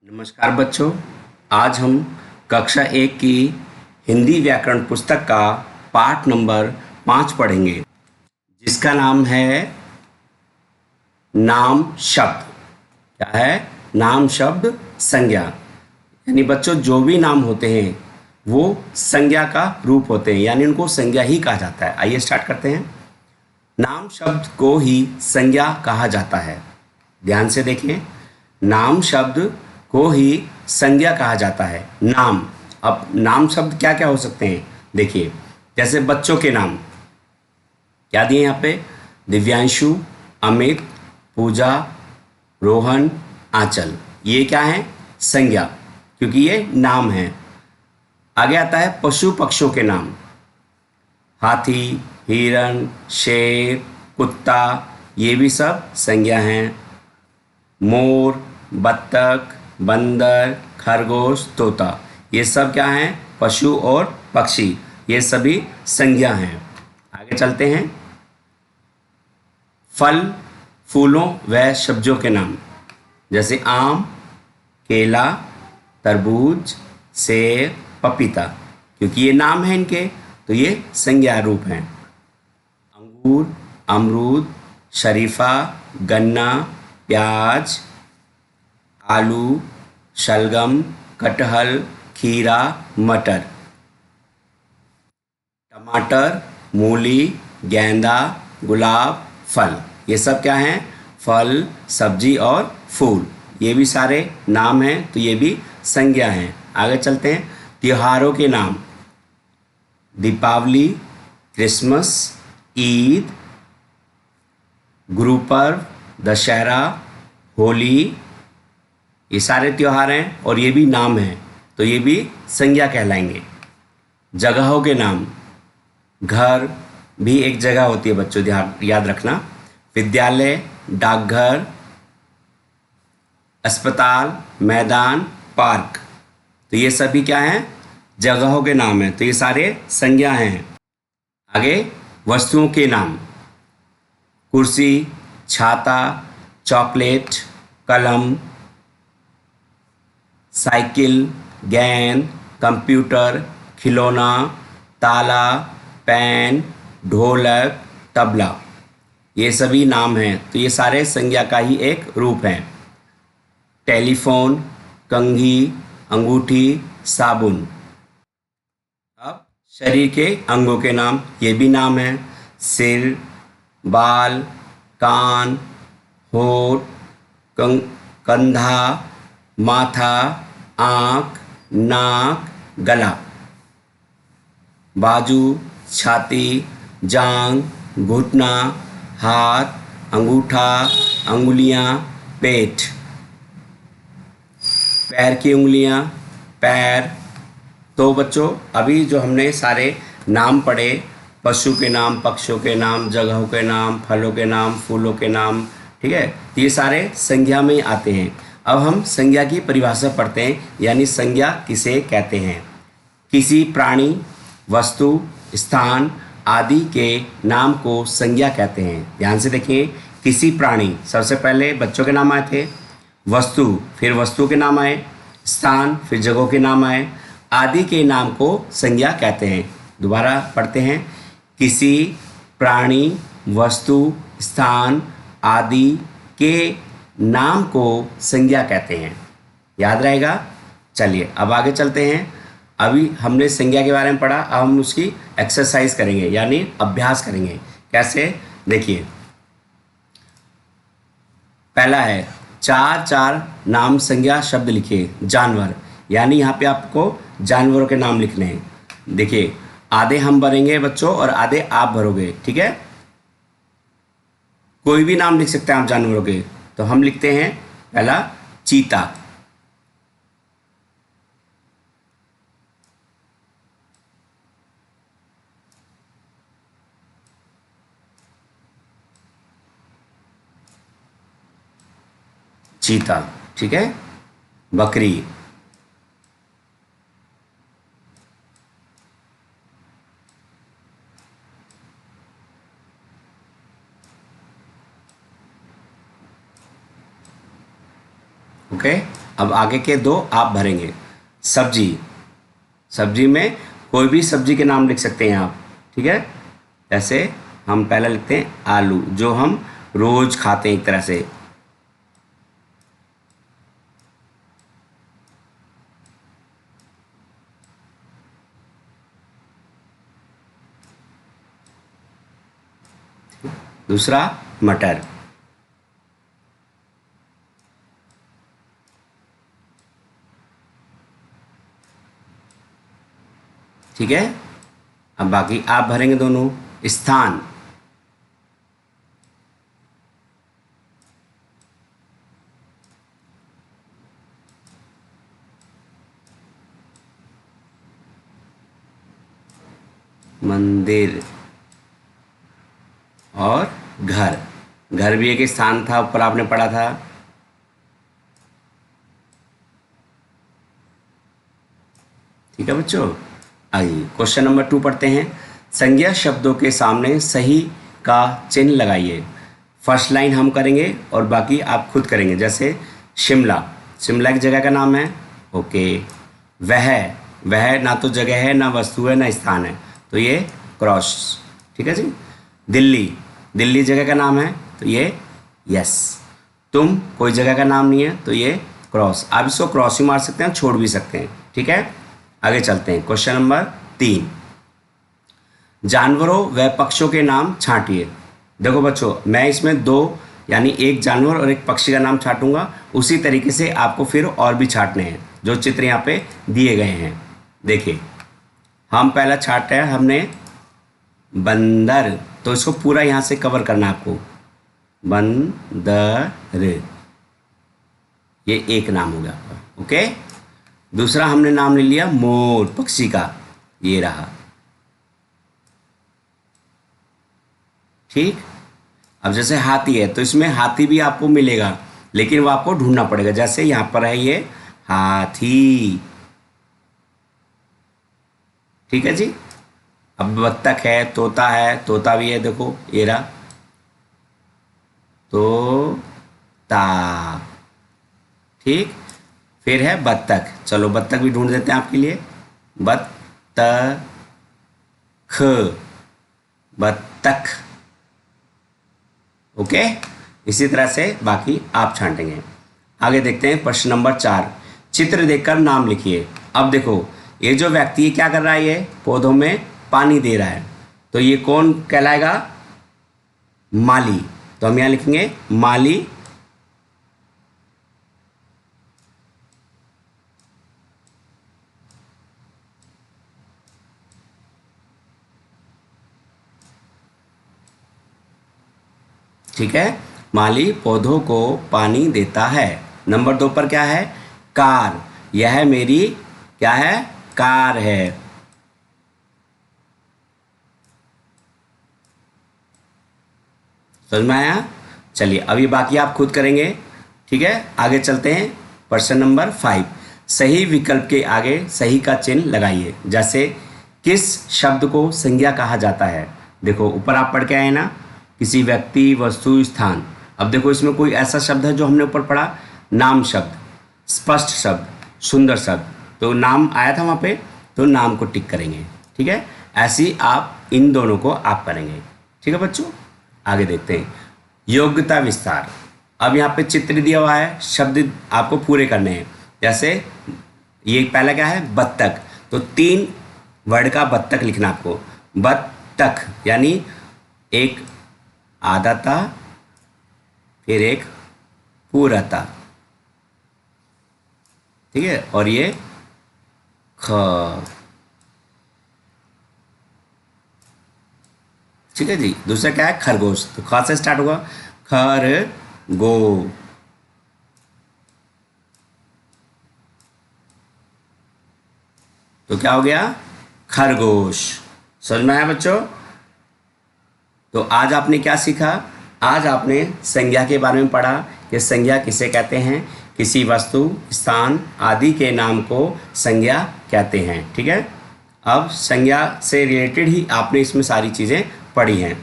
नमस्कार बच्चों। आज हम कक्षा 1 की हिंदी व्याकरण पुस्तक का पाठ नंबर 5 पढ़ेंगे, जिसका नाम है नाम शब्द। क्या है? नाम शब्द संज्ञा। यानी बच्चों, जो भी नाम होते हैं वो संज्ञा का रूप होते हैं, यानी उनको संज्ञा ही कहा जाता है। आइए स्टार्ट करते हैं। नाम शब्द को ही संज्ञा कहा जाता है। ध्यान से देखें, नाम शब्द को ही संज्ञा कहा जाता है। नाम, अब नाम शब्द क्या क्या हो सकते हैं? देखिए, जैसे बच्चों के नाम क्या दिए यहाँ पे? दिव्यांशु, अमित, पूजा, रोहन, आंचल। ये क्या है? संज्ञा, क्योंकि ये नाम है। आगे आता है पशु पक्षियों के नाम। हाथी, हिरण, शेर, कुत्ता, ये भी सब संज्ञा हैं। मोर, बत्तख, बंदर, खरगोश, तोता, ये सब क्या हैं? पशु और पक्षी, ये सभी संज्ञा हैं। आगे चलते हैं। फल, फूलों व सब्जियों के नाम, जैसे आम, केला, तरबूज, सेब, पपीता, क्योंकि ये नाम है इनके, तो ये संज्ञा रूप हैं। अंगूर, अमरूद, शरीफा, गन्ना, प्याज, आलू, शलगम, कटहल, खीरा, मटर, टमाटर, मूली, गेंदा, गुलाब, फल, ये सब क्या हैं? फल, सब्जी और फूल, ये भी सारे नाम हैं, तो ये भी संज्ञा हैं। आगे चलते हैं। त्योहारों के नाम, दीपावली, क्रिसमस, ईद, गुरु पर्व, दशहरा, होली, ये सारे त्यौहार हैं और ये भी नाम हैं, तो ये भी संज्ञा कहलाएंगे। जगहों के नाम, घर भी एक जगह होती है बच्चों, ध्यान याद रखना। विद्यालय, डाकघर, अस्पताल, मैदान, पार्क, तो ये सभी क्या हैं? जगहों के नाम हैं, तो ये सारे संज्ञा हैं। आगे वस्तुओं के नाम, कुर्सी, छाता, चॉकलेट, कलम, साइकिल, गेंद, कंप्यूटर, खिलौना, ताला, पेन, ढोलक, तबला, ये सभी नाम हैं, तो ये सारे संज्ञा का ही एक रूप हैं। टेलीफोन, कंघी, अंगूठी, साबुन। अब शरीर के अंगों के नाम, ये भी नाम हैं। सिर, बाल, कान, होठ, कंधा, माथा, आँख, नाक, गला, बाजू, छाती, जांघ, घुटना, हाथ, अंगूठा, अंगुलियां, पेट, पैर की उंगलियां, पैर। तो बच्चों, अभी जो हमने सारे नाम पढ़े, पशु के नाम, पक्षियों के नाम, जगहों के नाम, फलों के नाम, फूलों के नाम, ठीक है, ये सारे संज्ञा में आते हैं। अब हम संज्ञा की परिभाषा पढ़ते हैं, यानी संज्ञा किसे कहते हैं। किसी प्राणी, वस्तु, स्थान आदि के नाम को संज्ञा कहते हैं। ध्यान से देखिए, किसी प्राणी, सबसे पहले बच्चों के नाम आए थे। वस्तु, फिर वस्तु के नाम आए। स्थान, फिर जगहों के नाम आए। आदि के नाम को संज्ञा कहते हैं। दोबारा पढ़ते हैं। किसी प्राणी, वस्तु, स्थान आदि के नाम को संज्ञा कहते हैं। याद रहेगा? चलिए अब आगे चलते हैं। अभी हमने संज्ञा के बारे में पढ़ा, अब हम उसकी एक्सरसाइज करेंगे, यानी अभ्यास करेंगे। कैसे? देखिए, पहला है, चार चार नाम संज्ञा शब्द लिखिए। जानवर, यानी यहाँ पे आपको जानवरों के नाम लिखने हैं। देखिए, आधे हम भरेंगे बच्चों और आधे आप भरोगे, ठीक है? कोई भी नाम लिख सकते हैं आप जानवरों के। तो हम लिखते हैं, पहला चीता, चीता, ठीक है। बकरी, ओके। अब आगे के दो आप भरेंगे। सब्जी, सब्जी में कोई भी सब्जी के नाम लिख सकते हैं आप, ठीक है। जैसे हम पहला लिखते हैं आलू, जो हम रोज खाते हैं एक तरह से। दूसरा मटर, ठीक है। अब बाकी आप भरेंगे दोनों। स्थान, मंदिर और घर, घर भी एक स्थान था, ऊपर आपने पढ़ा था। ठीक है बच्चों, आइए क्वेश्चन नंबर 2 पढ़ते हैं। संज्ञा शब्दों के सामने सही का चिन्ह लगाइए। फर्स्ट लाइन हम करेंगे और बाकी आप खुद करेंगे। जैसे शिमला, शिमला एक जगह का नाम है, ओके। वह ना तो जगह है, ना वस्तु है, ना स्थान है, तो ये क्रॉस, ठीक है जी। दिल्ली, दिल्ली जगह का नाम है, तो ये यस। तुम कोई जगह का नाम नहीं है, तो ये क्रॉस। आप इसको क्रॉस ही मार सकते हैं, छोड़ भी सकते हैं, ठीक है। आगे चलते हैं। क्वेश्चन नंबर 3, जानवरों व पक्षियों के नाम छांटिए। देखो बच्चों, मैं इसमें दो यानी एक जानवर और एक पक्षी का नाम छांटूंगा, उसी तरीके से आपको फिर और भी छांटने हैं जो चित्र यहाँ पे दिए गए हैं। देखिए, हम पहला छांटा है हमने बंदर, तो इसको पूरा यहाँ से कवर करना है आपको। बंदर, ये एक नाम हो गया आपका, ओके। दूसरा हमने नाम ले लिया मोर, पक्षी का, ये रहा, ठीक। अब जैसे हाथी है, तो इसमें हाथी भी आपको मिलेगा, लेकिन वो आपको ढूंढना पड़ेगा। जैसे यहाँ पर है ये हाथी, ठीक है जी। अब बत्तख है, तोता है, तोता भी है, देखो ये रहा तोता, ठीक। फिर है बत्तख, चलो बत्तख भी ढूंढ देते हैं आपके लिए। बत्तख, बत्तख, ओके। इसी तरह से बाकी आप छांटेंगे। आगे देखते हैं प्रश्न नंबर 4, चित्र देखकर नाम लिखिए। अब देखो, ये जो व्यक्ति है क्या कर रहा है, ये पौधों में पानी दे रहा है, तो ये कौन कहलाएगा, माली। तो हम यहाँ लिखेंगे माली, ठीक है। माली पौधों को पानी देता है। नंबर 2 पर क्या है, कार, यह मेरी क्या है, कार है। समझ में आया। चलिए अभी बाकी आप खुद करेंगे, ठीक है। आगे चलते हैं। प्रश्न नंबर 5, सही विकल्प के आगे सही का चिन्ह लगाइए। जैसे किस शब्द को संज्ञा कहा जाता है। देखो ऊपर आप पढ़ के आए ना, किसी व्यक्ति, वस्तु, स्थान। अब देखो इसमें कोई ऐसा शब्द है जो हमने ऊपर पढ़ा, नाम शब्द, स्पष्ट शब्द, सुंदर शब्द, तो नाम आया था वहाँ पे, तो नाम को टिक करेंगे, ठीक है। ऐसे ही आप इन दोनों को आप करेंगे, ठीक है बच्चों। आगे देखते हैं, योग्यता विस्तार। अब यहाँ पे चित्र दिया हुआ है, शब्द आपको पूरे करने हैं। जैसे ये पहला क्या है, बत्तख, तो 3 वर्ड का बत्तख लिखना आपको। बत्तख यानी एक आधा था, फिर एक पूरा था, ठीक है, और ये ख, ठीक है जी। दूसरा क्या है, खरगोश, तो ख से स्टार्ट होगा, खरगो, तो क्या हो गया, खरगोश। समझ में आया बच्चों। तो आज आपने क्या सीखा, आज आपने संज्ञा के बारे में पढ़ा कि संज्ञा किसे कहते हैं, किसी वस्तु, स्थान आदि के नाम को संज्ञा कहते हैं, ठीक है। अब संज्ञा से रिलेटेड ही आपने इसमें सारी चीज़ें पढ़ी हैं।